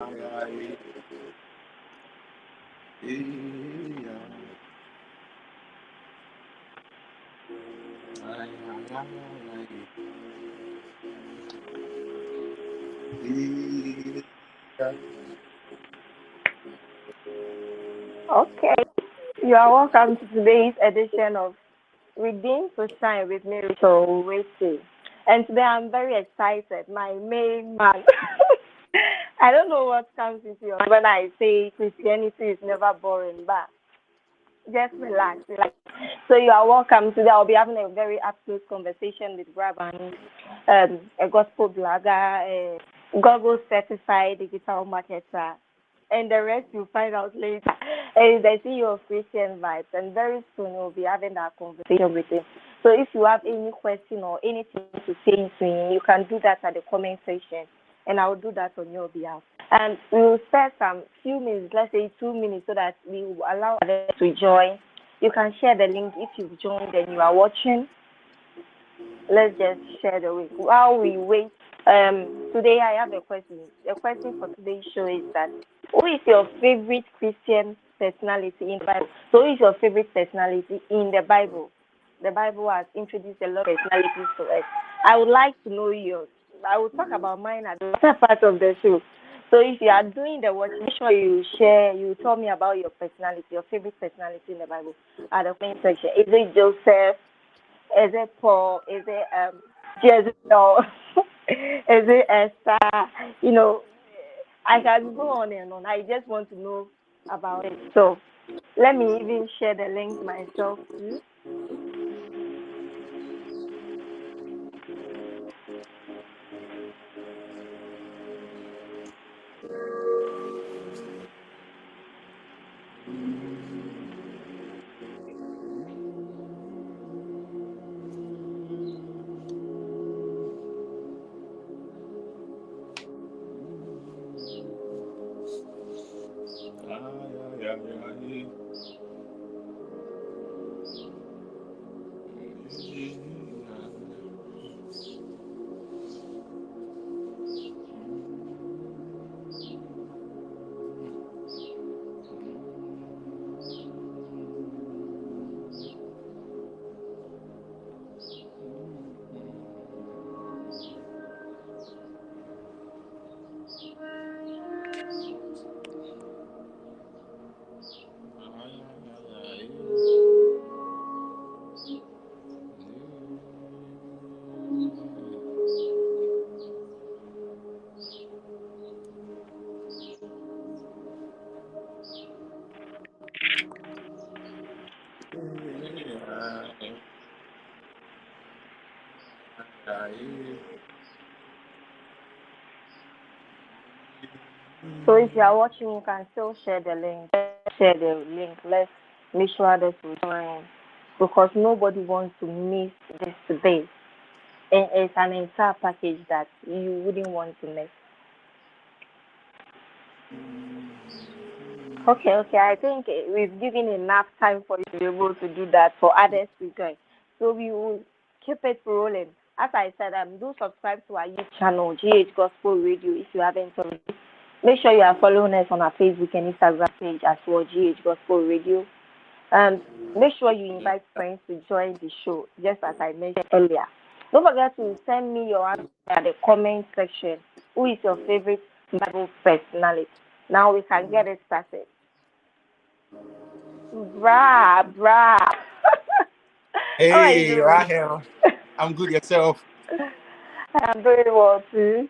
Okay, you are welcome to today's edition of Redeem to Shine with me, Rachel WYETTEY. And today I'm very excited. My main man. I don't know what comes into your when I say Christianity is never boring, but just relax, relax. So you are welcome. Today I'll be having a very absolute conversation with Banie, a gospel blogger, a Google certified digital marketer, and the rest you'll find out later. And the CEO of Christian Vibes, and very soon we'll be having that conversation with him. So if you have any question or anything to say to him, you can do that at the comment section, and I will do that on your behalf. And we will spare some few minutes, let's say 2 minutes, so that we will allow others to join. You can share the link if you've joined and you are watching. Let's just share the link. While we wait, today I have a question. The question for today's show is that who is your favorite Christian personality in the Bible? So who is your favorite personality in the Bible? The Bible has introduced a lot of personalities to us. I would like to know yours. I will talk about mine at the later part of the show. So if you are doing the watch, make sure you share, you tell me about your personality, your favorite personality in the Bible at the comment section. Is it Joseph? Is it Paul? Is it Jezebel? Is it Esther? You know, I can go on and on. I just want to know about it. So let me even share the link myself too. So if you are watching, you can still share the link. Share the link. Let's make sure others will join because nobody wants to miss this today. And it's an entire package that you wouldn't want to miss. Okay. I think we've given enough time for you to be able to do that for others to join. So we will keep it rolling. As I said, do subscribe to our YouTube channel, GH Gospel Radio, if you haven't already. Make sure you are following us on our Facebook and Instagram page as well, GH Gospel Radio. And make sure you invite friends to join the show, just as I mentioned earlier. Don't forget to send me your answer at the comment section. Who is your favorite Bible personality? Now we can get it started. Brah. How are you Hey, doing? RACHEAL. I'm good yourself. I'm very well too.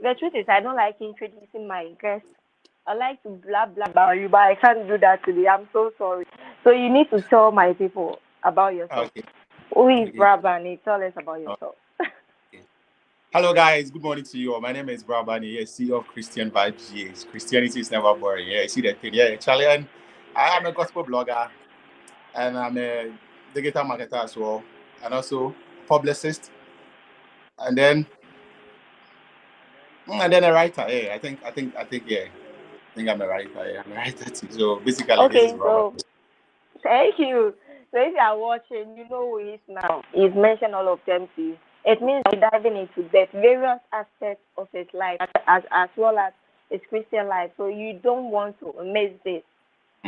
The truth is, I don't like introducing my guests. I like to blah blah about you, but I can't do that today. I'm so sorry. So you need to tell my people about yourself. Okay. Who is Okay. Banie? Tell us about yourself. Okay. Hello, guys. Good morning to you all. My name is Banie. Yes, CEO of Christian Vibes. Yes, Christianity is never boring. Yeah, you see that thing. Yeah, Charlie, and I am a gospel blogger, and I'm a digital marketer as well, and also publicist, and then a writer. Yeah, yeah. I think I'm a writer. Yeah, I'm a writer too. So basically, this is Okay, Banie. so thank you. So if you are watching, you know who he is now. He's mentioned all of them to you. It means we're diving into depth, various aspects of his life, as well as his Christian life. So you don't want to miss this.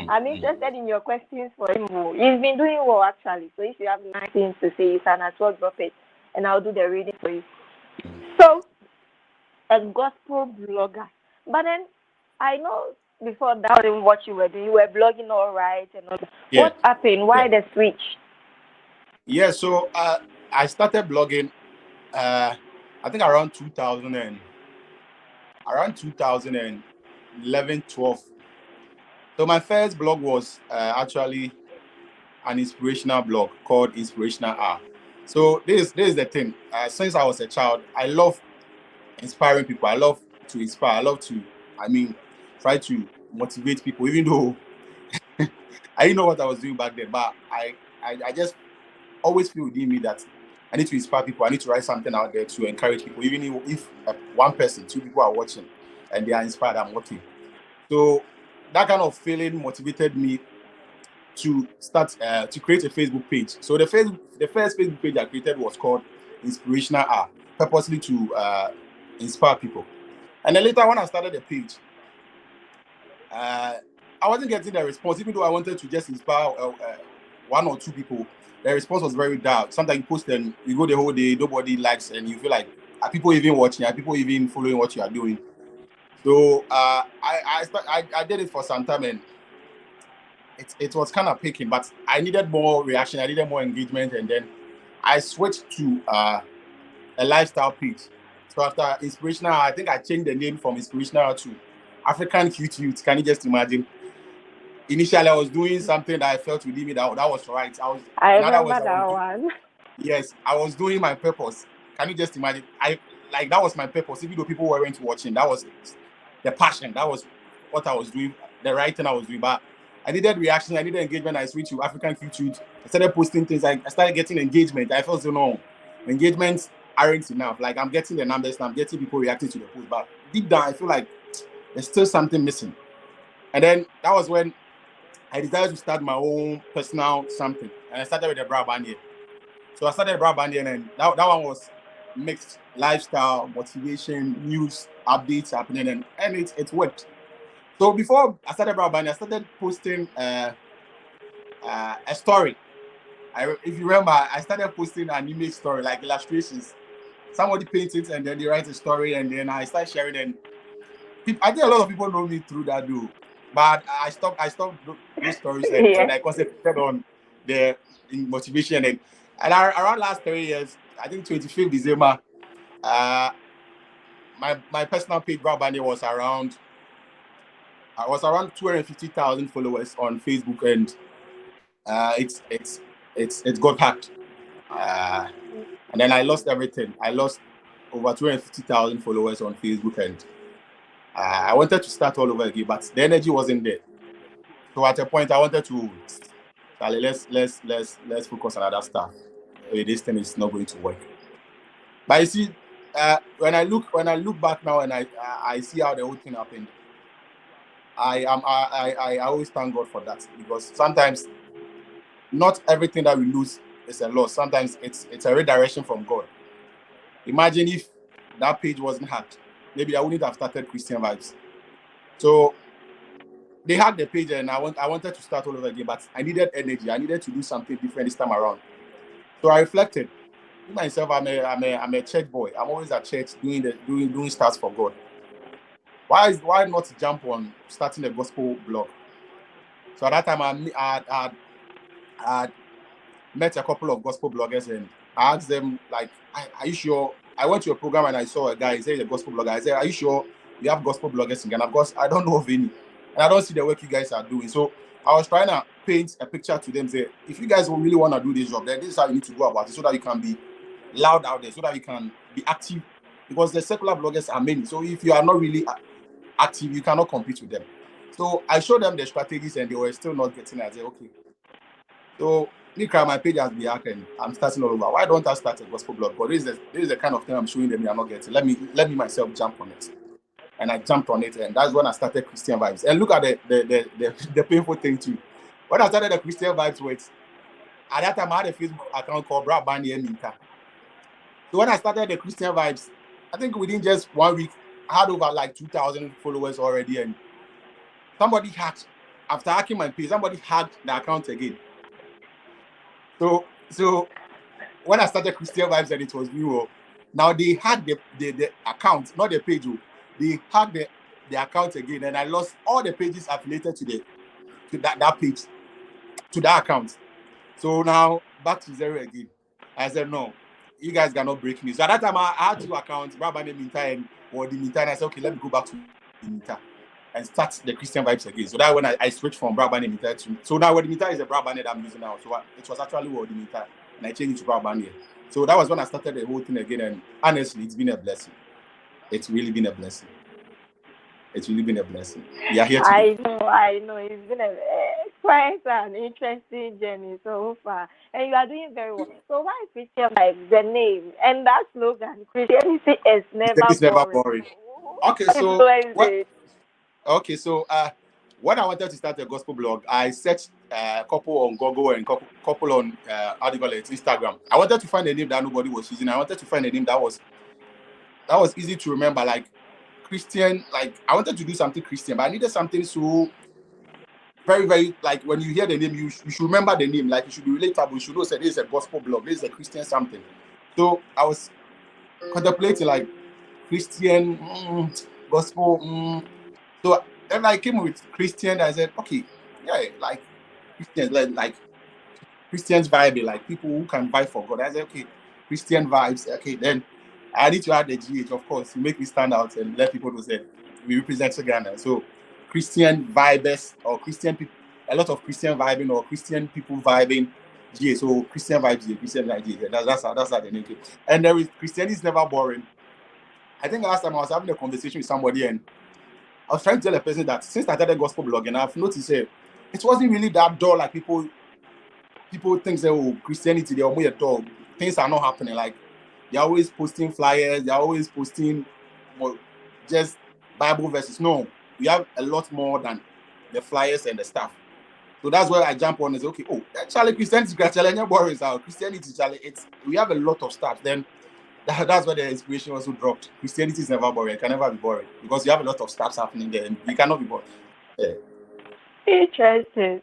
I'm interested in your questions for him. He's been doing well actually. So if you have nice things to say, you can as well drop it, and I'll do the reading for you. So, a gospel blogger, but then I know before that wasn't what you were doing. You were blogging all right and all that. Yeah. What happened? Why the switch? Yeah, so I started blogging. I think around 2011, 12. So my first blog was actually an inspirational blog called Inspirational R. So this is the thing. Since I was a child, I love inspiring people. I love to inspire. I love to, try to motivate people. Even though I didn't know what I was doing back then, but I just always feel within me that I need to inspire people. I need to write something out there to encourage people. Even if one person, two people are watching and they are inspired, I'm okay. So that kind of feeling motivated me to start to create a Facebook page. So the first Facebook page I created was called Inspirational R, purposely to inspire people. And then later when I started the page, I wasn't getting the response, even though I wanted to just inspire one or two people. The response was very dark. Sometimes you post and you go the whole day, nobody likes, and you feel like, are people even watching? Are people even following what you are doing? So I did it for some time, and it was kind of picking, but I needed more reaction. I needed more engagement, and then I switched to a lifestyle page. So after Inspirational, I think I changed the name from Inspirational to African Cute Youth. Can you just imagine? Initially, I was doing something that I felt within me that was right. I remember that one. Yes, I was doing my purpose. Can you just imagine? That was my purpose. Even though people weren't watching, that was the passion. That was what I was doing, the right thing I was doing. But I needed reaction. I needed engagement. I switched to African Cute. I started posting things. I started getting engagement. I felt no, engagements aren't enough. Like I'm getting the numbers and I'm getting people reacting to the post. But deep down, I feel like there's still something missing. And then that was when I decided to start my own personal something. And I started with the Banie. So I started Banie, and that one was mixed lifestyle, motivation, news, updates happening, and it worked. So before I started Banie, I started posting a story. If you remember, I started posting an image story, like illustrations. Somebody paints it, and then they write a story, and then I start sharing. And I think a lot of people know me through that, though. But I stopped those stories and I concentrated on the motivation. And around last 3 years, I think 25th December, my personal page Banie was around 250,000 followers on Facebook, and it got hacked. And then I lost everything. I lost over 250,000 followers on Facebook, and I wanted to start all over again, but the energy wasn't there. So at a point, I wanted to, let's focus on other stuff. This thing is not going to work. But you see, when I look back now and I see how the whole thing happened, I always thank God for that, because sometimes not everything that we lose is a loss. Sometimes it's a redirection from God. Imagine if that page wasn't hacked, maybe I wouldn't have started Christian Vibes. So they hacked the page, and I wanted to start all over again, but I needed energy. I needed to do something different this time around. So I reflected. Myself, I'm a church boy. I'm always at church doing stuff for God. Why not jump on starting a gospel blog? So at that time, I met a couple of gospel bloggers, and I asked them, like, are you sure? I went to a program and I saw a guy. He said he's a gospel blogger. I said, are you sure you have gospel bloggers in Ghana? Of course, I don't know of any. And I don't see the work you guys are doing. So I was trying to paint a picture to them, say, if you guys really want to do this job, then this is how you need to go about it, so that you can be loud out there, so that you can be active. Because the secular bloggers are many. So if you are not really active, you cannot compete with them. So I showed them the strategies, and they were still not getting it. I said, okay. So my page has been hacked, and I'm starting all over. Why don't I start a gospel blog? But this is the kind of thing I'm showing them they are not getting. Let me myself jump on it. And I jumped on it, and that's when I started Christian Vibes. And look at the painful thing too. When I started the Christian Vibes with, at that time I had a Facebook account called Banie. So when I started the Christian Vibes, I think within just 1 week, I had over like 2,000 followers already, and somebody hacked. After hacking my page, somebody hacked the account again. So when I started Christian Vibes and it was new, now they hacked the account, not the page. They hacked the account again, and I lost all the pages affiliated to that page, to that account. So now back to zero again. I said no, you guys cannot break me. So at that time I had 2 accounts, Brabane Minta and the Minta, and I said okay, let me go back to the Minta and start the Christian Vibes again. So that when I switched from Brabane Minta to, so now the Minta is the Brabane that I'm using now. So it was actually the Minta, and I changed it to Brabane. So that was when I started the whole thing again, and honestly, it's been a blessing. It's really been a blessing. It's really been a blessing. We are here today. I know. It's been quite an interesting journey so far, and you are doing very well. So why Christian like the name and that slogan? Christianity is never It's never boring. boring. Okay, so what? It. Okay, so when I wanted to start a gospel blog, I searched a couple on Google and couple on how do you call it, Instagram. I wanted to find a name that nobody was using. I wanted to find a name that was easy to remember, like Christian. Like I wanted to do something Christian, but I needed something so very, very, like when you hear the name, you should remember the name. Like it should be relatable. You should know that this is a gospel blog, this is a Christian something. So I was contemplating like Christian gospel. So then I came with Christian. I said, okay, yeah, like Christians, like Christians vibing, like people who can vibe for God. I said, okay, Christian vibes. Okay, then I need to add the GH, of course, to make me stand out and let people know that we represent Ghana. So Christian vibes or Christian people, a lot of Christian vibing or Christian people vibing. GA, so Christian vibes, Christian vibes. That's how the name came. And there is Christianity is never boring. I think last time I was having a conversation with somebody and I was trying to tell a person that since I started gospel blogging, I've noticed it wasn't really that dull like people think that, oh, Christianity, they're more a dog. Things are not happening. Like they're always posting flyers, they're always posting just Bible verses. No, we have a lot more than the flyers and the stuff. So that's where I jump on and say, okay, oh, Charlie, Christianity, Christianity, we have a lot of stuff. Then that's where the inspiration also dropped. Christianity is never boring. It can never be boring because you have a lot of stuff happening there and you cannot be bored. Yeah. Interesting.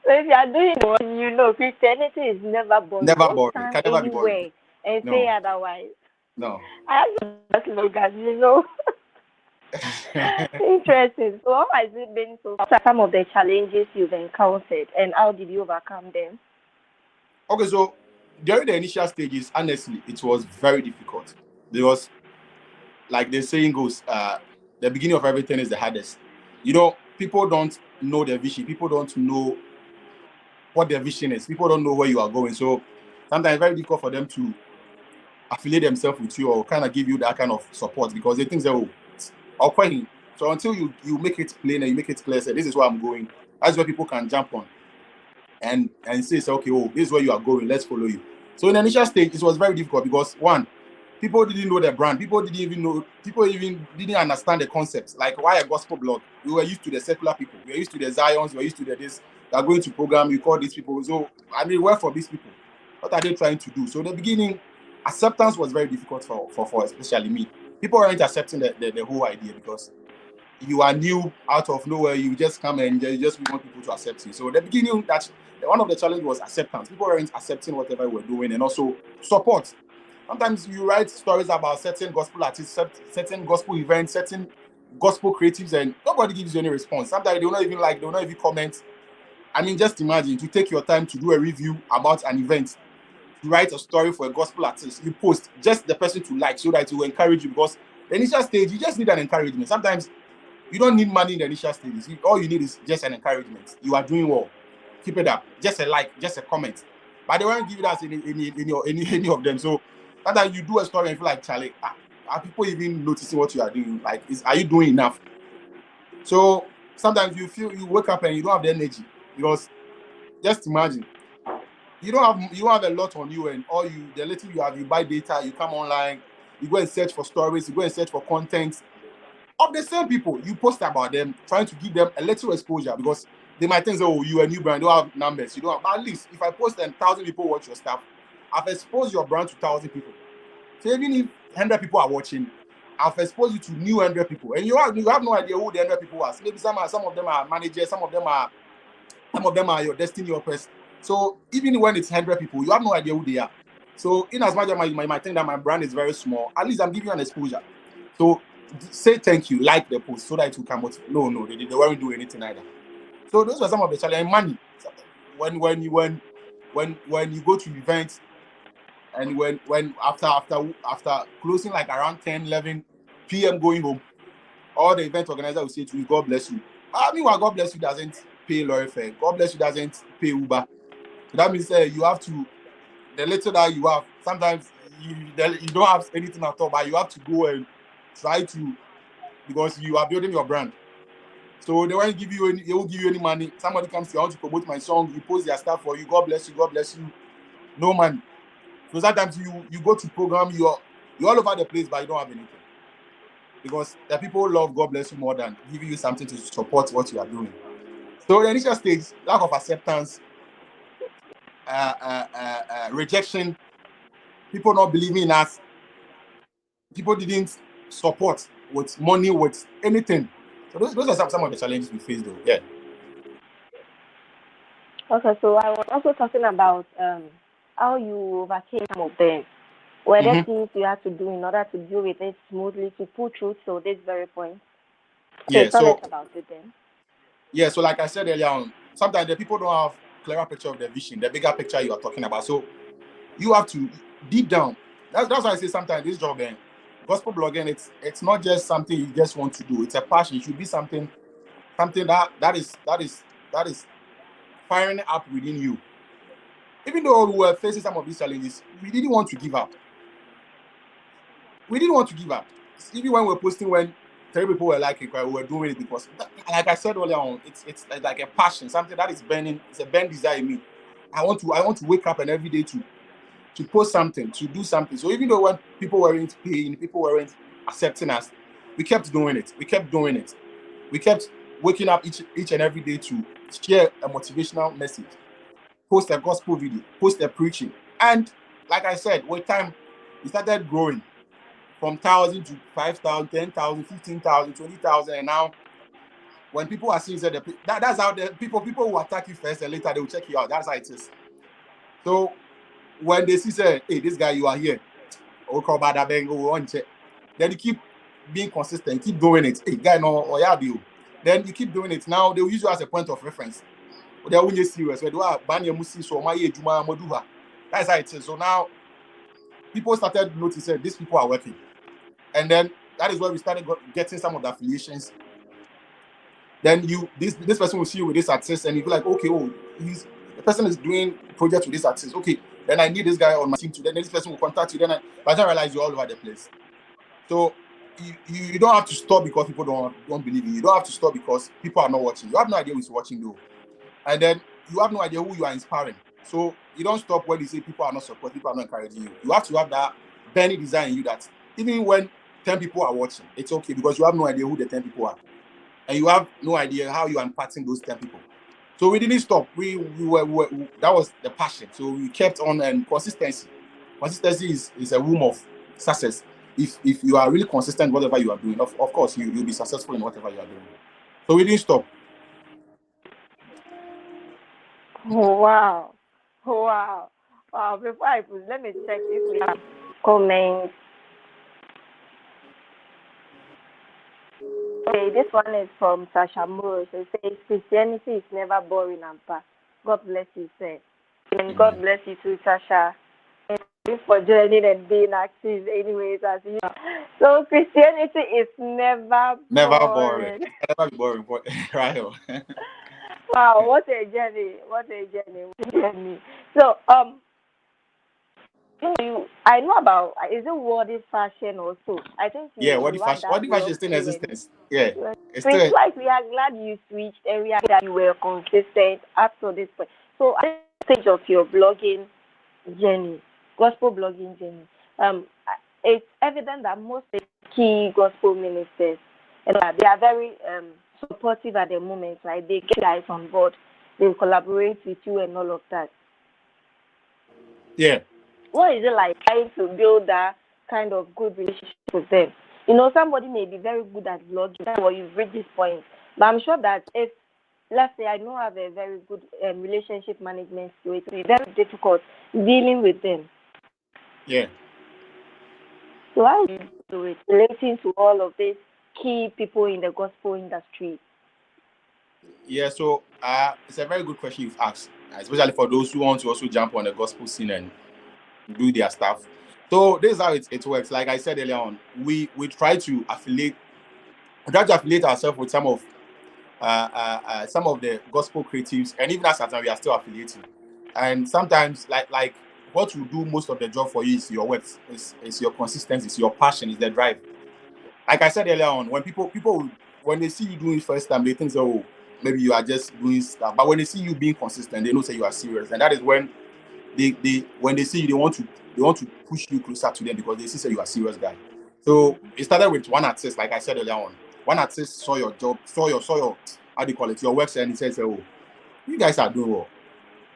So if you are doing what you know, Christianity is never boring. Never boring. Stand Can never be boring. And say otherwise. No. I have that slogan, you know. Interesting. So how has it been so far? Some of the challenges you've encountered and how did you overcome them? Okay, so during the initial stages, honestly, it was very difficult. Because, like the saying goes, the beginning of everything is the hardest. You know, people don't know their vision. People don't know what their vision is. People don't know where you are going. So sometimes it's very difficult for them to affiliate themselves with you or kind of give you that kind of support because they think that, oh, I'll quite. So until you make it plain and you make it clear, say, this is where I'm going, that's where people can jump on and say, okay, oh, this is where you are going, let's follow you. So in the initial stage, it was very difficult because one, people didn't know the brand, people even didn't understand the concept. Like, why a gospel blog? We were used to the secular people, we were used to the Zions, we were used to the this, they are going to program, you call these people. So I mean, where for these people? What are they trying to do? So in the beginning, acceptance was very difficult for especially me. People aren't accepting the whole idea because you are new out of nowhere. You just come and you just want people to accept you. So at the beginning, that one of the challenges was acceptance. People aren't accepting whatever we're doing, and also support. Sometimes you write stories about certain gospel artists, certain gospel events, certain gospel creatives, and nobody gives you any response. Sometimes they will not even comment. I mean, just imagine to take your time to do a review about an event. You write a story for a gospel artist, you post just the person to like so that it will encourage you because the initial stage, you just need an encouragement. Sometimes you don't need money in the initial stages. All you need is just an encouragement. You are doing well. Keep it up. Just a like, just a comment. But they won't give you that any of them. So sometimes you do a story and feel like, Charlie, are people even noticing what you are doing? Like, are you doing enough? So sometimes you wake up and you don't have the energy because just imagine. You have a lot on you, and the little you have, you buy data, you come online, you go and search for stories, you go and search for content of the same people. You post about them, trying to give them a little exposure because they might think, oh, you're a new brand, you don't have numbers, you don't have. But at least if I post 1,000 people watch your stuff, I've exposed your brand to 1,000 people. So even if 100 people are watching, I've exposed you to new 100 people, and you have no idea who the 100 people are. Maybe some of them are managers, some of them are your destiny helpers. So even when it's 100 people, you have no idea who they are. So in as much as you might think that my brand is very small, at least I'm giving you an exposure. So say thank you, like the post, so that it will come out. No, they weren't doing anything either. So those were some of the challenges. Money. When you go to events, and when after closing like around 10, 11 p.m. going home, all the event organizer will say to you, God bless you. I mean, what God bless you doesn't pay lorry fare. God bless you doesn't pay Uber. So that means you have to, the little that you have, sometimes you don't have anything at all, but you have to go and try to, because you are building your brand. So they won't give you any money. Somebody comes to you, I want to promote my song, you post their stuff for you, God bless you, no money. So sometimes you go to program, you're all over the place, but you don't have anything. Because the people love God bless you more than giving you something to support what you are doing. So the initial stage, lack of acceptance, rejection, people not believing in us, people didn't support with money, with anything. So those are some of the challenges we face though. Yeah. Okay, so I was also talking about how you overcame some of them. Were there things you had to do in order to deal with it smoothly to pull through to this very point? Yeah, Tell us about it then. Yeah, so like I said earlier on, sometimes the people don't have clearer picture of the vision, the bigger picture you are talking about. So you have to deep down. That's why I say sometimes this job, gospel blogging, it's not just something you just want to do. It's a passion. It should be something that is firing up within you. Even though we were facing some of these challenges, we didn't want to give up. Even when we were posting, when 3 people were liking, we were doing it because, like I said earlier on, it's like a passion, something that is burning. It's a burning desire in me. I want to wake up and every day to post something, to do something. So even though when people weren't paying, people weren't accepting us, we kept doing it. We kept waking up each and every day to share a motivational message, post a gospel video, post a preaching. And like I said, with time, we started growing from 1,000 to 5,000, 10,000, 15,000, 20,000. And now when people are seeing that's how the people will attack you first and later they will check you out. That's how it is. So when they see, say, hey, this guy, you are here, then you keep being consistent, keep doing it. Hey, guy, no, or yeah, you. Then you keep doing it. Now they will use you as a point of reference. They are really serious. That's how it is. So now people started noticing these people are working. And then that is where we started getting some of the affiliations. Then this person will see you with this artist, and you be like, okay, the person is doing projects with this artist. Okay, then I need this guy on my team too. Then this person will contact you. Then by the time I realize you're all over the place. So you don't have to stop because people don't believe you. You don't have to stop because people are not watching. You have no idea who's watching though. And then you have no idea who you are inspiring. So you don't stop when you say people are not supporting, people are not encouraging you. You have to have that burning desire in you that even when 10 people are watching, it's okay because you have no idea who the 10 people are. And you have no idea how you are impacting those 10 people. So we didn't stop. We were that was the passion. So we kept on, and consistency. Consistency is a womb of success. If you are really consistent in whatever you are doing, of course you'll be successful in whatever you are doing. So we didn't stop. Wow. Before I put, let me check if we have comments. Okay, this one is from Sasha Moore. It says Christianity is never boring and fast. God bless you, sir. And God bless you too, Sasha. And thank you for joining and being active anyways as you know. So Christianity is never boring. Never boring, right? Wow, what a journey. So I know about, is it worthy fashion also? I think what the fashion is still in existence. Yeah. It's still, like we are glad you switched and we are glad you were consistent up to this point. So at this stage of your blogging journey, gospel blogging journey, it's evident that most of the key gospel ministers, they are very supportive at the moment, right? They get guys on board, they collaborate with you and all of that. Yeah. What is it like trying to build that kind of good relationship with them. You know, somebody may be very good at logic, or you've reached this point, but I'm sure that if, let's say, I don't have a very good relationship management skill, it will be very difficult dealing with them. Yeah. So how do you do it relating to all of these key people in the gospel industry? Yeah, so it's a very good question you've asked, especially for those who want to also jump on the gospel scene and do their stuff. So this is how it works. Like I said earlier on, we try to affiliate ourselves with some of the gospel creatives, and even as at now we are still affiliating. And sometimes, like what will do most of the job for you is your work, is your consistency, is your passion, is the drive. Like I said earlier on, when people when they see you doing it first time, they think, oh, maybe you are just doing stuff. But when they see you being consistent, they know say you are serious, and that is when when they see you, they want to push you closer to them because they see say you are a serious guy. So it started with one artist, like I said earlier on. One artist saw your job, saw your how do you call it, your works, and he says, oh, you guys are doing well.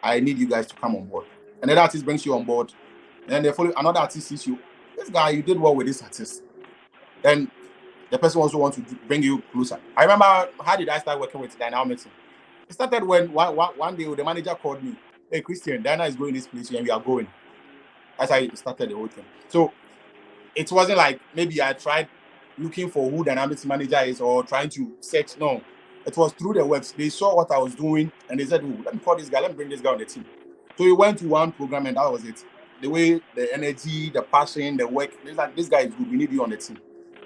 I need you guys to come on board. And the artist brings you on board. And then they follow another artist sees you. This guy, you did well with this artist. Then the person also wants to bring you closer. I remember, how did I start working with Dynamics? It started when one day the manager called me. Hey, Christian, Diana is going this place and we are going. That's how it started the whole thing. So it wasn't like maybe I tried looking for who Dynamics manager is or trying to search. No, it was through the webs. They saw what I was doing and they said, oh, let me call this guy, let me bring this guy on the team. So we went to one program and that was it. The way, the energy, the passion, the work, like, this guy is good, we need you on the team.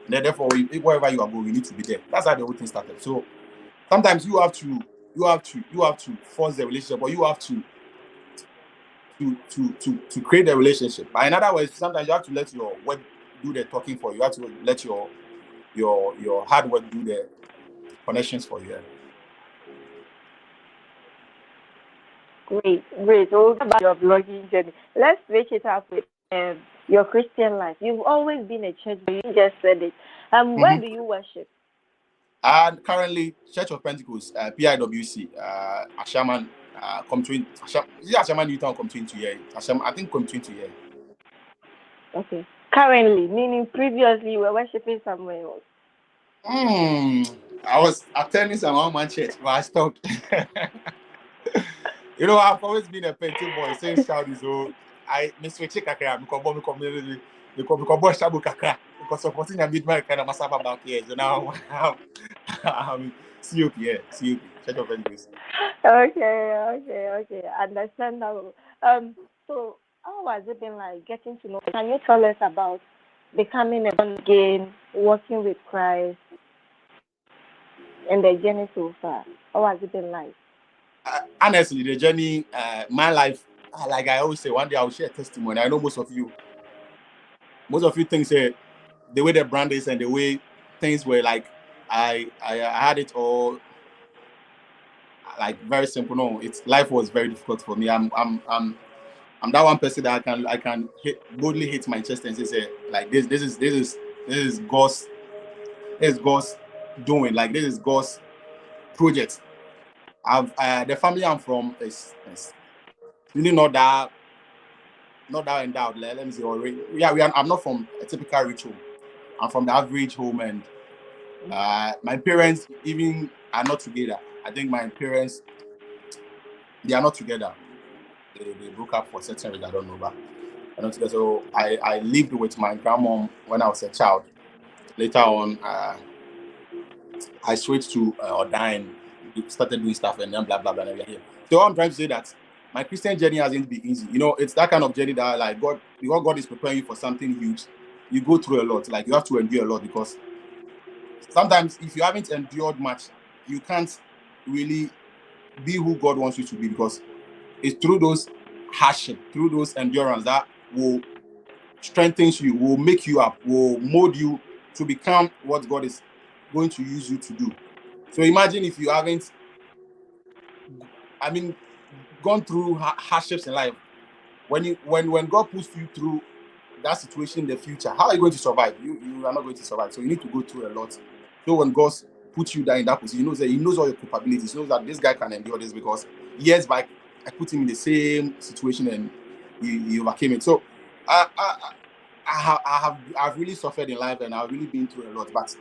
And then therefore, wherever you are going, you need to be there. That's how the whole thing started. So sometimes you have to force the relationship, or you have to create a relationship. But in other words, sometimes you have to let your work do the talking for you. You have to let your hard work do the connections for you. Great. So about your blogging journey, let's switch it up with your Christian life. You've always been a church boy. You just said it. Where do you worship? And currently, Church of Pentecost, PIWC, Ashaman, Ashaman Newtown come 20 years. I think come 20 years. Okay. Currently, meaning previously you were worshiping somewhere else. I was attending some one-man church, but I stopped. You know, I've always been a Pente boy, saying shout is old. I switch kakra, because shabu kakra, because supporting a midnight kind of masaba back here. So now COP, Church of Pentecost. Okay. Understandable. So how has it been like getting to know? Can you tell us about becoming a born again, working with Christ, and the journey so far? How has it been like? Honestly, the journey, my life, like I always say, one day I'll share testimony. I know most of you think say the way the brand is and the way things were, like I had it all like very simple. No, life was very difficult for me. I'm that one person that I can boldly hit my chest and say like this is God's doing, like this is God's project. The family I'm from is really not that endowed. Let me say, I'm not from a typical rich home. I'm from the average home, and my parents even are not together. I think my parents, they are not together. They broke up for certain reasons. I don't know, but they're not together. So I lived with my grandmom when I was a child. Later on, I switched to Ordine, started doing stuff, and then blah blah blah. And we're here. So I'm trying to say that my Christian journey hasn't been easy. You know, it's that kind of journey that, like, God is preparing you for something huge. You go through a lot. Like, you have to endure a lot, because sometimes if you haven't endured much, you can't really be who God wants you to be, because it's through those hardship, through those endurance, that will strengthen you, will make you up, will mold you to become what God is going to use you to do. So imagine if you haven't, gone through hardships in life. When God puts you through that situation in the future, how are you going to survive? You are not going to survive. So you need to go through a lot. So when God puts you there in that position, he knows that he knows all your capabilities. He knows that this guy can endure this, because years back I put him in the same situation and he overcame it. So I I've really suffered in life, and I've really been through a lot. But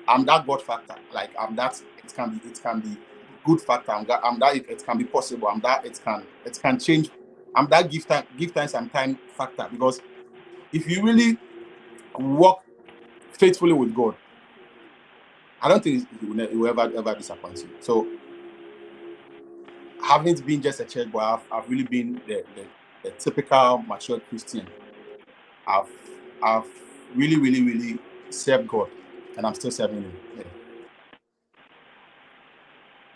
I'm that God factor. Like I'm that it can be good factor. I'm that it can be possible. I'm that it can change. I'm that give thanks and time factor, because if you really work faithfully with God, I don't think He will ever disappoint you. So, having been just a church boy, I've really been the typical mature Christian. I've really served God, and I'm still serving Him. Yeah.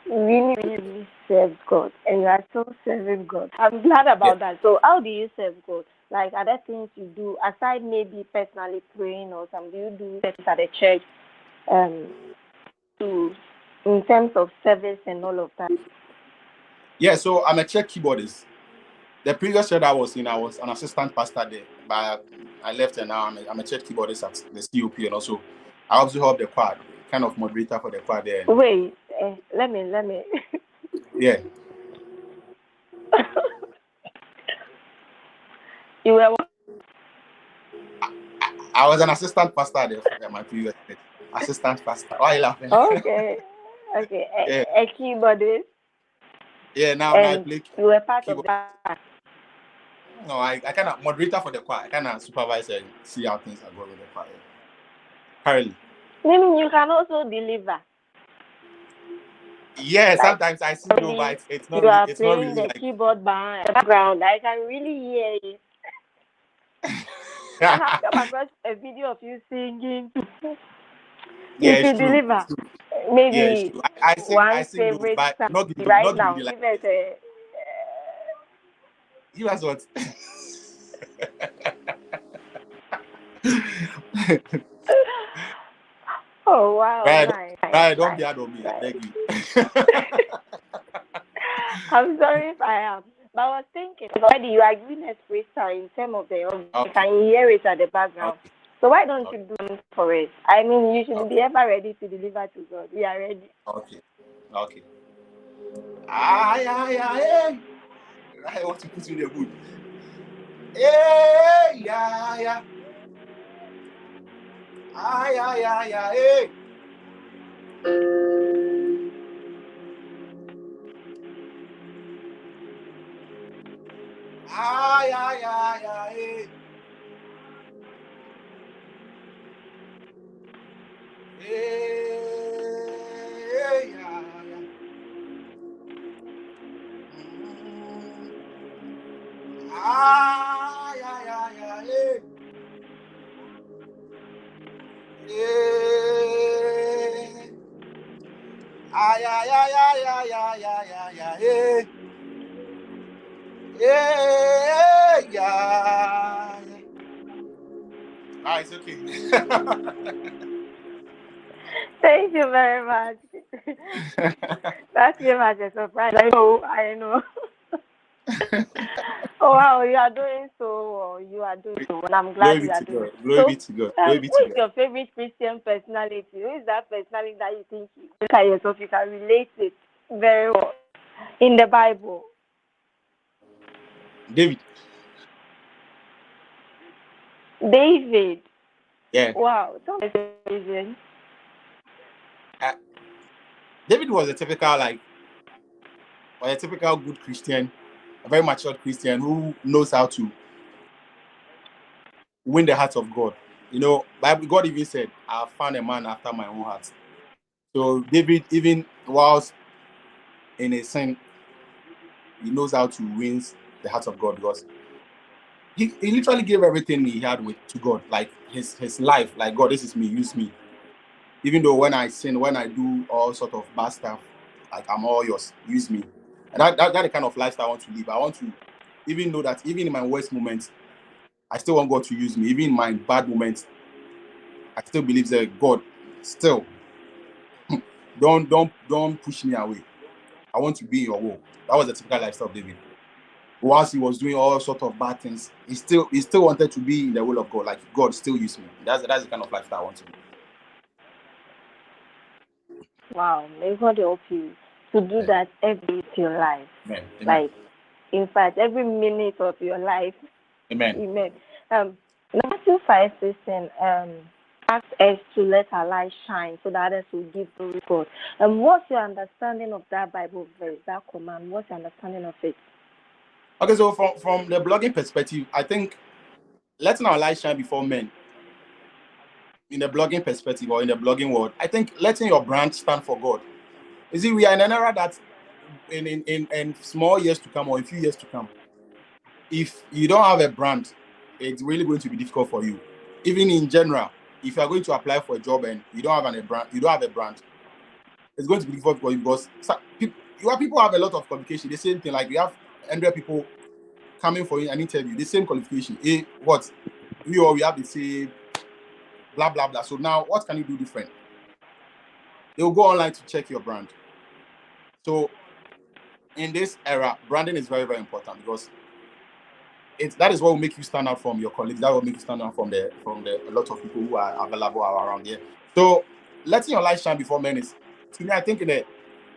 Really served God, and you are still serving God. I'm glad about that. So, how do you serve God? Like, are there things you do aside maybe personally praying or something? Do you do things at the church, to in terms of service and all of that? Yeah. So I'm a church keyboardist. The previous church I was in, I was an assistant pastor there, but I left, and now I'm a church keyboardist at the COP, and also I also help the choir, kind of moderator for the choir there. Wait, let me. Yeah. You were. I was an assistant pastor there at my previous church. Assistant pastor. Why are you laughing? Okay. Yeah. A keyboardist. Yeah. Now I play you were part keyboard. of that. No, I kind of moderator for the choir. I kind of supervise and see how things are going with the choir. Currently. Meaning you can also deliver. Yeah, sometimes I see no, but it's not. You are It's not playing really the like keyboard background. I can really hear it. I have come across a video of you singing. Yeah, You it's true. deliver. It's true. Maybe Yeah, it's true. I one sing those, favorite but song not right now. really like Give us a. you as what? Oh wow! Right, don't be hard on me. I beg you. I'm sorry if I am, but I was thinking already you are giving us freestyle in terms of the Okay. you can hear it at the background. Okay. So why don't you do it for it? I mean, you should Okay. be ever ready to deliver to God. We are ready. Okay. Ay. I want to put you in the mood. Hey, yeah. Ay. Hey. Ay. Hey. Hey, yeah. Ay. Hey. Ay. Hey. Yeah. It's okay. Thank you very much. That came as a surprise. I know. Oh wow, you are doing so well. You are doing so well. I'm glad you are doing so. Glory be to God. Who is your favorite Christian personality? Who is that personality that you think you look at yourself, you can relate it very well in the Bible? David. Yeah. Wow, that's amazing. David was a typical good Christian, a very mature Christian who knows how to win the heart of God. You know, Bible, God even said, "I found a man after my own heart." So David, even whilst in a sin, he knows how to win the heart of God, because he literally gave everything he had to God, like his life. Like, God, this is me, use me. Even though when I sin, when I do all sort of bad stuff, like, I'm all yours, use me. And that's the kind of lifestyle I want to live. I want to even know that even in my worst moments, I still want God to use me. Even in my bad moments, I still believe that God still don't push me away. I want to be in your will. That was the typical lifestyle of David. Whilst he was doing all sort of bad things, he still wanted to be in the will of God. Like, God still use me. That's the kind of lifestyle I want to live. Wow, may God help you to do that every day of your life. Amen. Like, in fact, every minute of your life. Amen. Matthew 5:16 asked us to let our light shine so that others will give the report. And what's your understanding of that Bible verse, that command? What's your understanding of it? Okay, so from the blogging perspective, I think letting our light shine before men, in the blogging perspective or in the blogging world, I think letting your brand stand for God. You see, we are in an era that in small years to come or in few years to come, if you don't have a brand, it's really going to be difficult for you. Even in general, if you are going to apply for a job and you don't have a brand, it's going to be difficult for you because people have a lot of qualification. The same thing, like we have 100 people coming for an interview, the same qualification. We have the same blah blah blah. So now what can you do different? They'll go online to check your brand. So in this era, branding is very, very important because that is what will make you stand out from your colleagues. That will make you stand out from a lot of people who are available around here. So letting your light shine before men is, to me, I think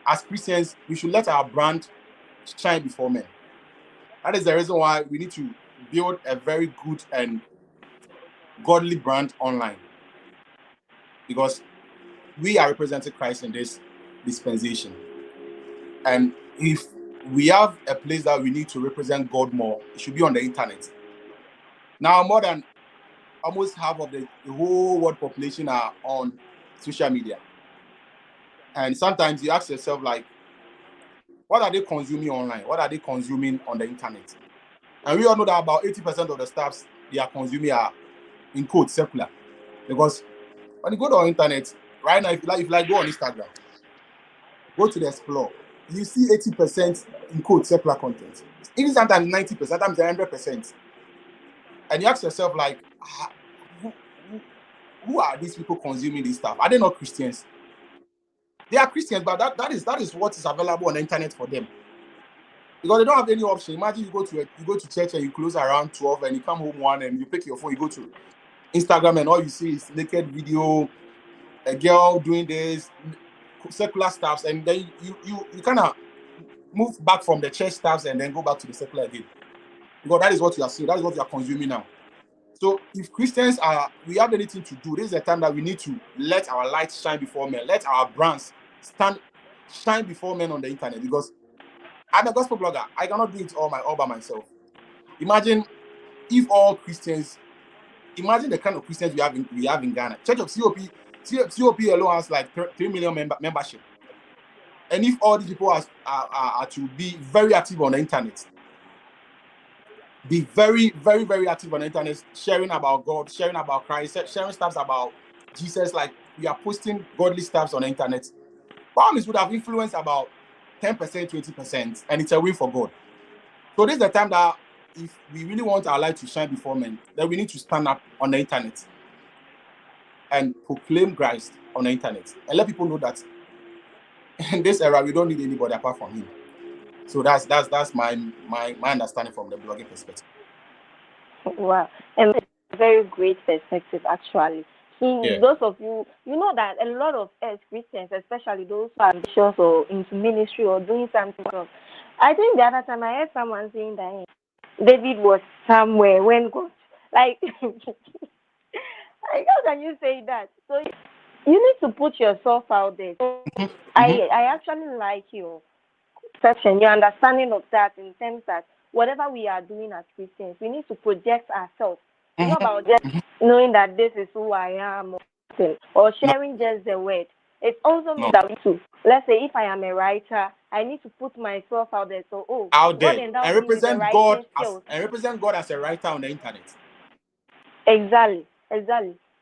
as Christians, we should let our brand shine before men. That is the reason why we need to build a very good and godly brand online, because we are representing Christ in this dispensation. And if we have a place that we need to represent God more, it should be on the internet. Now, more than almost half of the whole world population are on social media. And sometimes you ask yourself, like, what are they consuming online? What are they consuming on the internet? And we all know that about 80% of the stuff they are consuming are, in quotes, secular. Because when you go to our internet, right now, if you like go on Instagram, go to the Explore, you see 80% in quotes, secular content. Even sometimes 90%, sometimes 100%. And you ask yourself, like, who are these people consuming this stuff? Are they not Christians? They are Christians, but that is what is available on the internet for them. Because they don't have any option. Imagine you go to church and you close around 12 and you come home 1 and you pick your phone, you go to Instagram and all you see is naked video, a girl doing this, secular stuff, and then you kind of move back from the church stuff and then go back to the secular again. Because that is what you are seeing, that is what you are consuming now. So if Christians we have anything to do, this is the time that we need to let our light shine before men, let our brands shine before men on the internet. Because I'm a gospel blogger, I cannot do it all by myself. Imagine if all Christians, imagine the kind of Christians we have in Ghana. Church of COP alone has like 3 million membership. And if all these people are to be very active on the internet, be very, very, very active on the internet, sharing about God, sharing about Christ, sharing stuff about Jesus, like we are posting godly stuff on the internet, promise would have influenced about 10%, 20%, and it's a win for God. So this is the time that if we really want our light to shine before men, then we need to stand up on the internet and proclaim Christ on the internet and let people know that in this era we don't need anybody apart from him. So that's my understanding from the blogging perspective. Wow, and it's a very great perspective actually. So those of you know that a lot of us Christians, especially those who are ambitious or into ministry or doing something else, I think the other time I heard someone saying that David was somewhere when God, like, how can you say that? So you need to put yourself out there. So I actually like your perception, your understanding of that, in terms that whatever we are doing as Christians, we need to project ourselves. It's not about just knowing that this is who I am or sharing just the word. It's also means that we too. Let's say if I am a writer, I need to put myself out there. So out there and represent God as a writer on the internet. Exactly.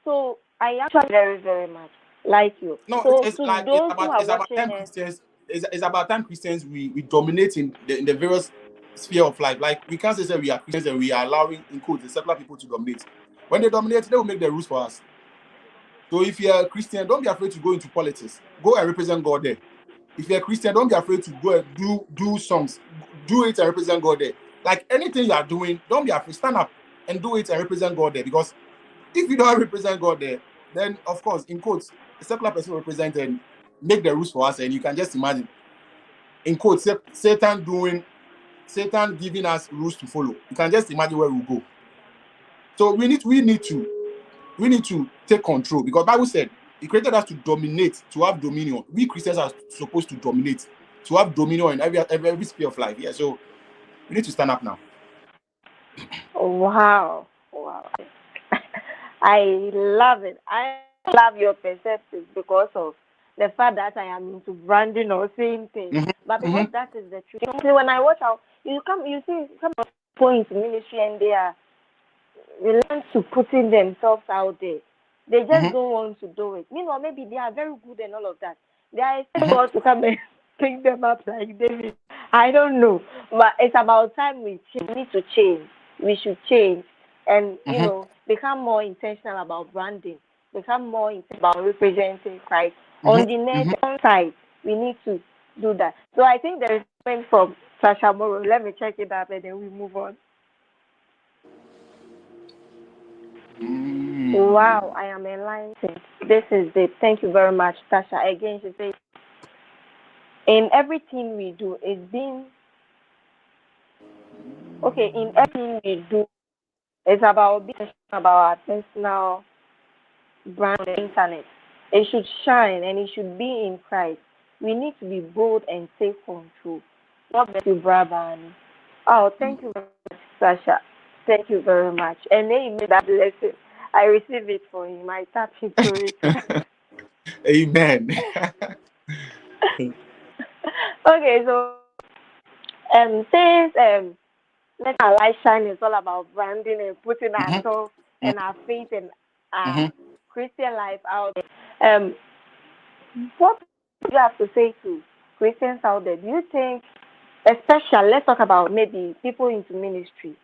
So I actually very, very much like you. No, so it's about time Christians. It's about time Christians we dominate in the various sphere of life. Like we can't say we are Christians and we are allowing, in quotes, the secular people to dominate. When they dominate, they will make the rules for us. So if you're a Christian, don't be afraid to go into politics. Go and represent God there. If you're a Christian, don't be afraid to go and do songs. Do it and represent God there. Like anything you are doing, don't be afraid. Stand up and do it and represent God there. Because if you don't represent God there, then of course, in quotes, a secular person will represent and make the rules for us, and you can just imagine, in quotes, Satan giving us rules to follow. You can just imagine where we'll go. So we need to we need to take control, because Bible said He created us to dominate, to have dominion. We Christians are supposed to dominate, to have dominion in every sphere of life. Yeah, so we need to stand up now. Wow. Wow. I love it. I love your perspective because of the fact that I am into branding or saying things. But because that is the truth. See, when I watch out, you see some people into ministry and they learn to putting themselves out there. They just don't want to do it. Meanwhile, maybe they are very good and all of that. They are expecting God to come and pick them up like David. I don't know. But it's about time we need to change. We should change and, become more intentional about branding, become more intentional about representing Christ. On the next side, we need to do that. So I think there is something from Sasha Moro. Let me check it up and then we move on. Wow, I am enlightened. This is it. Thank you very much, Tasha. Again, she says, in everything we do, it's been okay. In everything we do, it's about being about our personal brand on the internet. It should shine and it should be in Christ. We need to be bold and take control. God bless you, Banie. Oh, thank you very much, Sasha. Thank you very much. And then he made that blessing. I receive it for him. I tap into it. Amen. Okay, so since let our light shine is all about branding and putting ourselves and our faith and our Christian life out there. What do you have to say to Christians out there? Do you think, especially, let's talk about maybe people into ministry,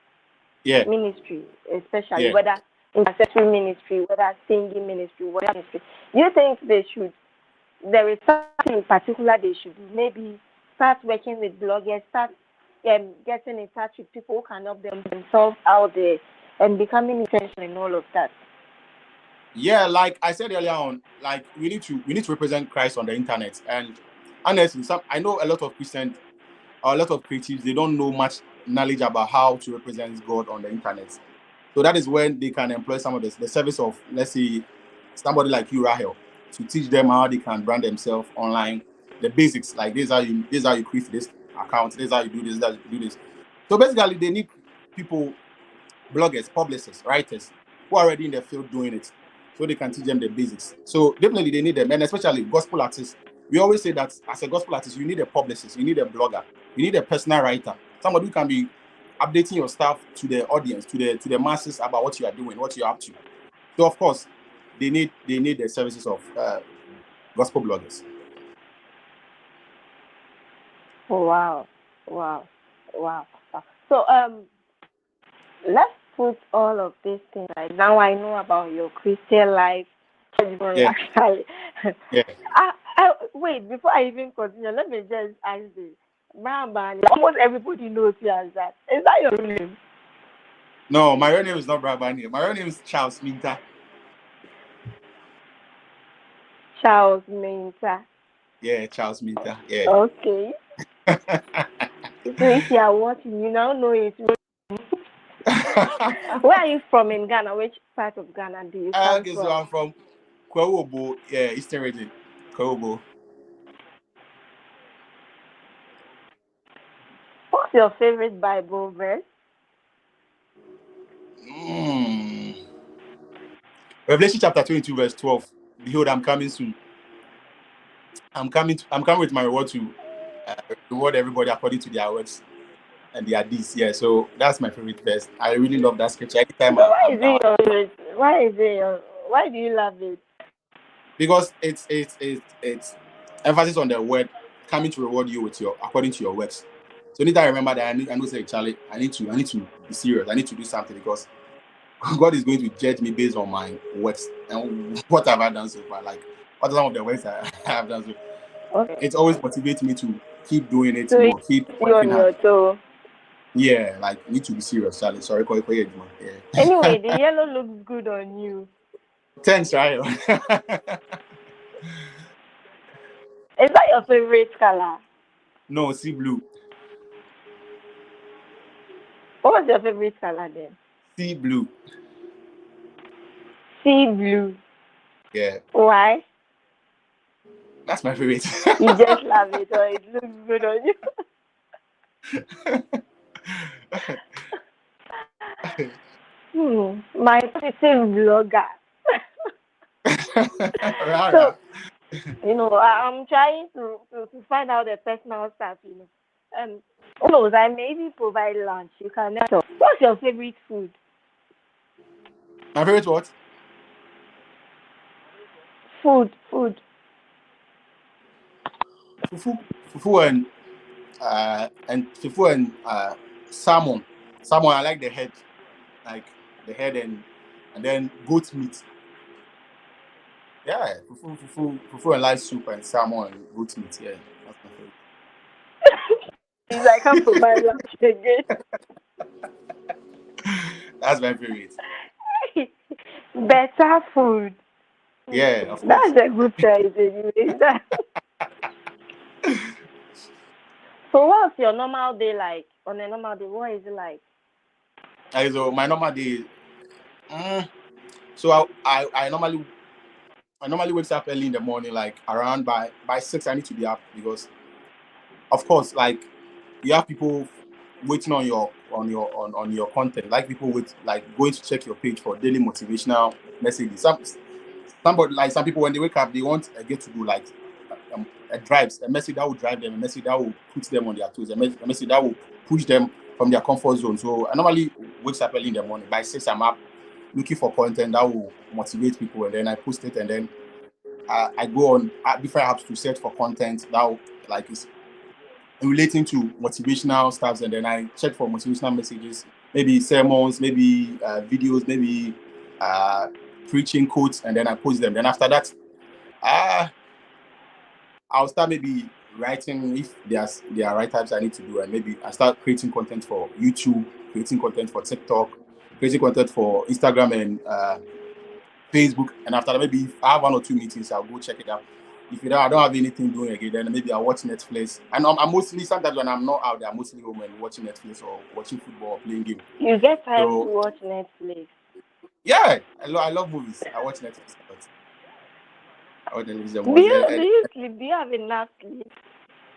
especially whether intercessory ministry, whether singing ministry, whatever ministry. Do you think there is something in particular they should do? Maybe start working with bloggers, start getting in touch with people who can help themselves out there and becoming intentional and all of that. Yeah, like I said earlier on, like we need to represent Christ on the internet. And honestly, I know a lot of Christians or a lot of creatives, they don't know much knowledge about how to represent God on the internet. So that is when they can employ some of the service of, let's say, somebody like you, RACHEAL, to teach them how they can brand themselves online. The basics, like this is how you create this account, this is how you do this, that you do this. So basically, they need people, bloggers, publicists, writers, who are already in the field doing it, so they can teach them the basics. So definitely they need them, and especially gospel artists. We always say that as a gospel artist, you need a publicist, you need a blogger, you need a personal writer, somebody who can be updating your stuff to the audience, to the masses about what you are doing, what you're up to. So of course, they need the services of gospel bloggers. Wow. So let's put all of these things right now. I know about your Christian life. Yeah. Yeah. Wait, before I even continue, let me just ask this. Banie, almost everybody knows you as that. Is that your real name? No, my real name is not Banie. My real name is Charles Minta. Charles Minta. Yeah, Charles Minta. Yeah. Okay. So if you are watching, you now know it. Where are you from in Ghana? Which part of Ghana do you come from? So I'm from Kwawobo, Eastern region. Kwawobo. What's your favorite Bible verse? Revelation chapter 22, verse 12. Behold, I'm coming soon. I'm coming with my reward to reward everybody according to their works and their deeds. Yeah, so that's my favorite verse. I really love that scripture. Anytime So I'm down. Why do you love it? Because it's emphasis on the word coming to reward you with according to your works. So anytime I remember that, I know say, Charlie, I need to be serious. I need to do something because God is going to judge me based on my works and what have I done so far. Like, what are some of the works I have done so far? Okay. It always motivates me to keep doing it more, keep working hard. Yeah, like, need to be serious, Charlie. Sorry, yeah. Anyway, the yellow looks good on you. Thanks, right? Is that your favorite color? No, sea blue. What was your favorite color then? Sea blue. Sea blue. Yeah, Why? that's my favorite. You just love it, or it looks good on you. My positive blogger. So, Rara. I'm trying to find out the personal stuff. Who knows, I maybe provide lunch. You can never. What's your favorite food? My favorite what? Food. Fufu, fufu and salmon. Salmon, I like the head, like the head and then goat meat. Yeah, fufu and live soup and salmon and goat meat. Yeah, that's my favorite. Please, I can't provide lunch again. That's my favorite. Better food. Yeah, of course. That's a good choice anyway. So what's your normal day like? On a normal day, what is it like? So my normal day. So I normally wake up early in the morning, like around by 6. I need to be up because, of course, like you have people waiting on your content. Like people wait, like going to check your page for daily motivational messages. Some people when they wake up, they want a get to do like a message that will drive them, a message that will put them on their toes, a message that will push them from their comfort zone. So I normally wake up early in the morning. By 6, I'm up looking for content that will motivate people, and then I post it, and then I go on different apps to search for content that will, like is relating to motivational stuff, and then I check for motivational messages, maybe sermons, maybe videos, maybe preaching quotes, and then I post them. Then after that, I'll start maybe writing if there are right types I need to do, and maybe I start creating content for YouTube, creating content for TikTok, creating content for Instagram and Facebook. And after that, maybe if I have 1 or 2 meetings, I'll go check it out. If I don't have anything doing again, then maybe I'll watch Netflix. And I'm mostly, sometimes when I'm not out there, I'm mostly home and watching Netflix or watching football or playing game. You get time to So watch Netflix. yeah, I love movies. I watch Netflix a lot. I watch television Do was you do you sleep? Do you have enough sleep?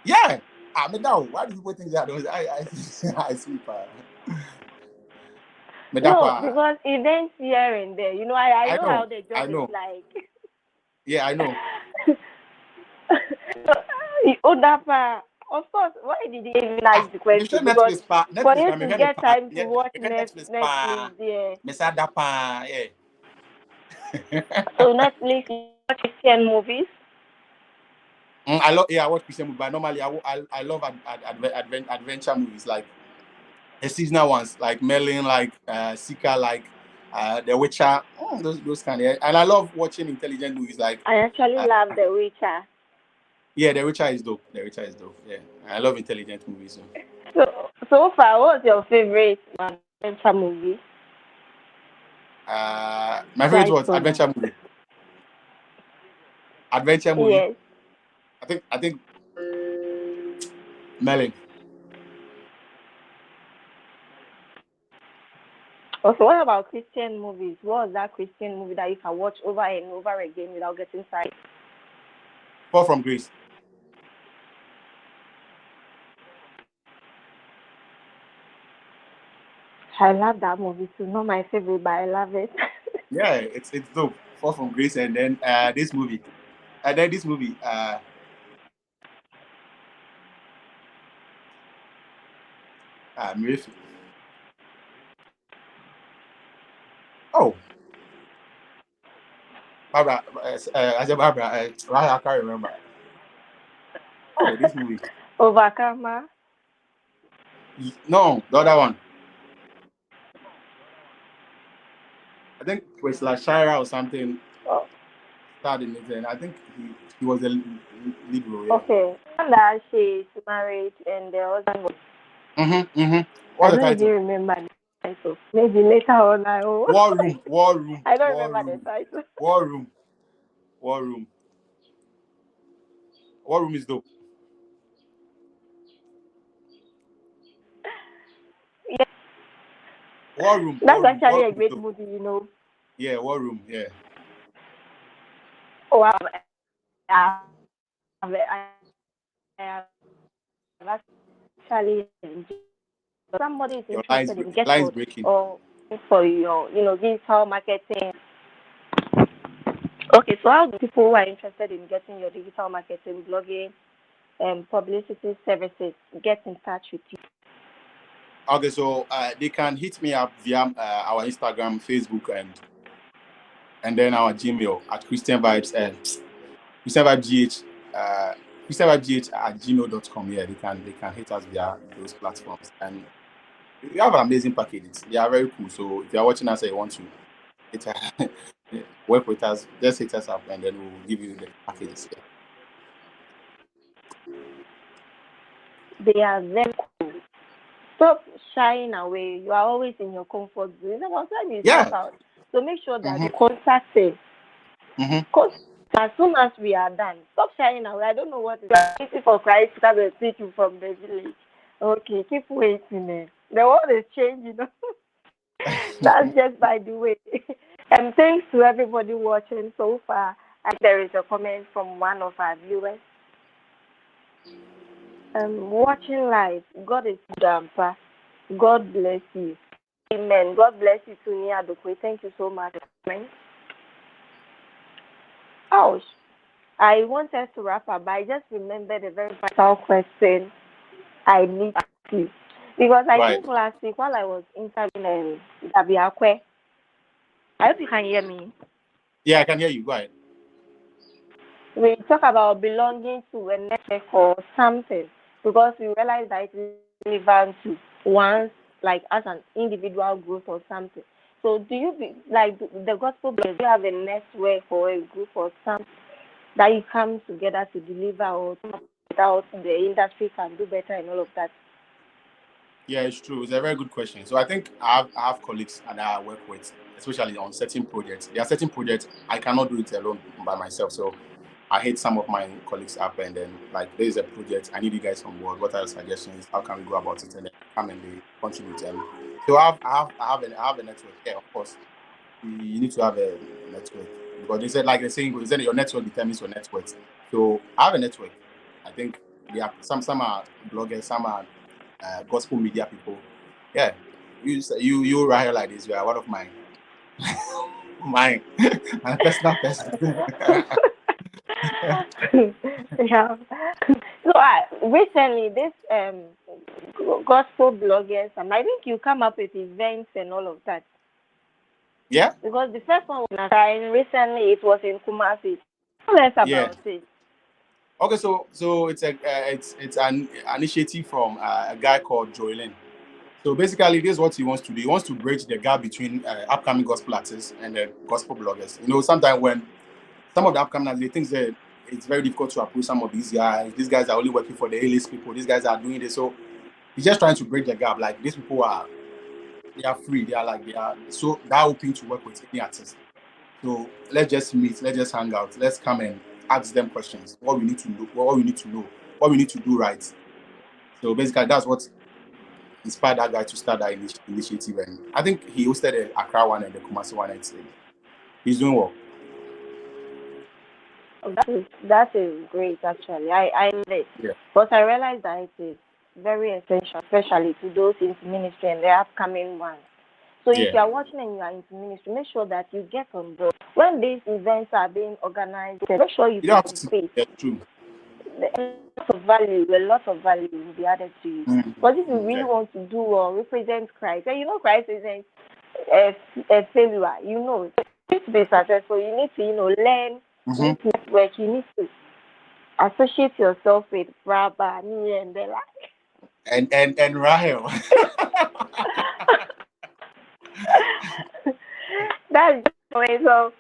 yeah. I'm down. Why do people think that? I sleep. No, because events here and there. I I know know. how the I job is know. like. Yeah, I know. Odapa, of course, why did you even ask the Me share question? Because Netflix pa. for Netflix you pa. Me to share ne get pa. time to Yeah, watch me share Netflix pa. Netflix, yeah. Me say that pa. Yeah. So Netflix, you watch Christian movies. I watch Christian movies, but normally I love adventure movies like the seasonal ones, like Merlin, like Sika, like The Witcher, those kind of. And I love watching intelligent movies like. I actually Uh, love The Witcher. yeah, The Witcher is dope. The Witcher is dope. Yeah, I love intelligent movies. So far, what's your favorite adventure movie? My favorite Right was for adventure now. movie. Adventure movie. Yes. I think Merlin. Also, what about Christian movies? What was that Christian movie that you can watch over and over again without getting tired? Fall from Grace. I love that movie too. Not my favorite, but I love it. Yeah, it's dope. Fall from Grace, and then this movie, Mirifi. Oh, Barbara. I said Barbara. I can't remember. Oh, this movie. Overcomer. No, the other one. I think it was like Shira or something Oh, starred in it, and I think he was the lead role. Yeah. okay. And that she's married and the husband was. I What's the don't even title? remember the title. Maybe later on I will. War Room. War Room. I don't War remember the Room. title. War Room. War Room. War Room is dope. Yeah, War Room. that's War actually Room a is great dope. movie. Yeah, war room. Yeah. Oh, I actually enjoyed. Somebody is interested in Your line is getting breaking. or for your, digital marketing. Okay, so how do people who are interested in getting your digital marketing, blogging, and publicity services get in touch with you? Okay, so they can hit me up via our Instagram, Facebook, and then our Gmail at Christian Vibes and Christian Vibe GH, Christian Vibe GH at gmail.com. Yeah, they can hit us via those platforms. And we have amazing packages. They are very cool. So if you are watching us and you want to hit, work with us, just hit us up and then we'll give you the packages. Yeah. They are very cool. Stop shying away. You are always in your comfort zone. It's about time you step Yeah. out. So make sure that Mm-hmm. the contact is. Mm-hmm. Because as soon as we are done, stop shying away. I don't know what is waiting for Christ to come and take you from the village. Okay, keep waiting. The world is changing. That's just by the way. And thanks to everybody watching so far. And there is a comment from one of our viewers. Watching live. God is good, Ampa. God bless you. Amen. God bless you too, Nia Adokwe. Thank you so much. Ouch. I wanted to wrap up, but I just remembered a very vital question I need to ask you. Because I Right. think last week while I was interviewing Dabiakwe, I hope you can hear me. Yeah, I can hear you. Go ahead. We talk about belonging to a network or something because we realize that it is relevant to one's, like as an individual growth or something. So do you like the gospel bloggers, do you have a network or a group or something that you come together to deliver or without the industry can do better and all of that? Yeah, it's true. It's a very good question. So I think I have colleagues that I work with, especially on certain projects. There are certain projects I cannot do it alone by myself. So I hit some of my colleagues up and then like there is a project. I need you guys on board. What are your suggestions? How can we go about it? And then come and they contribute. And so I have a network. Yeah, of course. You need to have a network because they said like the saying goes, your network determines your network. So I have a network. I think they are some are bloggers, some are gospel media people. Yeah, you right like this. You are one of my my my personal person. Yeah. So recently this gospel bloggers, I think you come up with events and all of that. Yeah. Because the first one was in recently it was in Kumasi. Tell us Yeah. about it. Okay, so it's an initiative from a guy called Joelin. So basically, this is what he wants to do. He wants to bridge the gap between upcoming gospel artists and the gospel bloggers. You know, sometimes when some of the upcoming artists, they think that it's very difficult to approach some of these guys. These guys are only working for the A-list people. These guys are doing this. So he's just trying to bridge the gap. Like these people they are free. They are so that open to work with any artist. So let's just meet. Let's just hang out. Let's come and ask them questions. What we need to know. What we need to know. What we need to do right. So basically, that's what inspired that guy to start that initiative. And I think he hosted the Accra one and the Kumasi one. And he's doing well. That is great actually. I love it. Yeah. But I realize that it is very essential, especially to those into ministry and the upcoming ones. So if Yeah. you are watching and you are into ministry, make sure that you get on board. When these events are being organized, make sure you You don't have to. participate. Yeah, true. A lot of value will be added to you. But if you really Okay. want to do or represent Christ, and you know Christ isn't a failure, you need to be successful. You need to, learn, you Mm-hmm. need to network, you need to associate yourself with Banie and the like. And Rahel. That's the way. So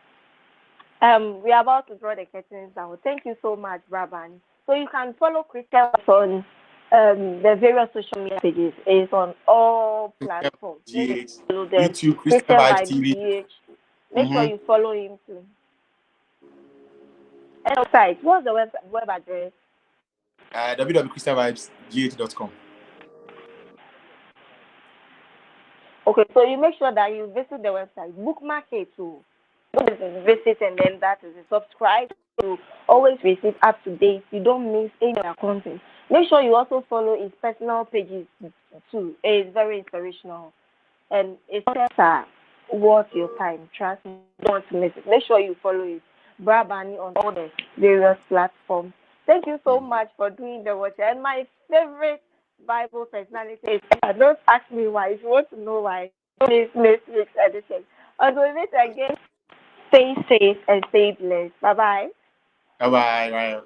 we are about to draw the curtains down. Thank you so much, Brabani. So you can follow Christian on the various social media pages. It's on all Christian platforms. Make sure GH, you follow them. YouTube, Christian Christian Vibes Vibes TV. GH. Make sure Mm-hmm. you follow him too. And website. What's the web address? www.christianvibesgh.com. Okay, so you make sure that you visit the website, bookmark it too. Don't just visit and then that is it. Subscribe to always receive up to date. You don't miss any of their content. Make sure you also follow his personal pages too. It's very inspirational and it's better worth your time. Trust me, you don't want to miss it. Make sure you follow it. Banie on all the various platforms. Thank you so much for doing the watch. And my favorite Bible personality is don't ask me why. If you want to know why, please next week's edition. Until we meet again, stay safe and stay blessed. Bye bye. Bye bye.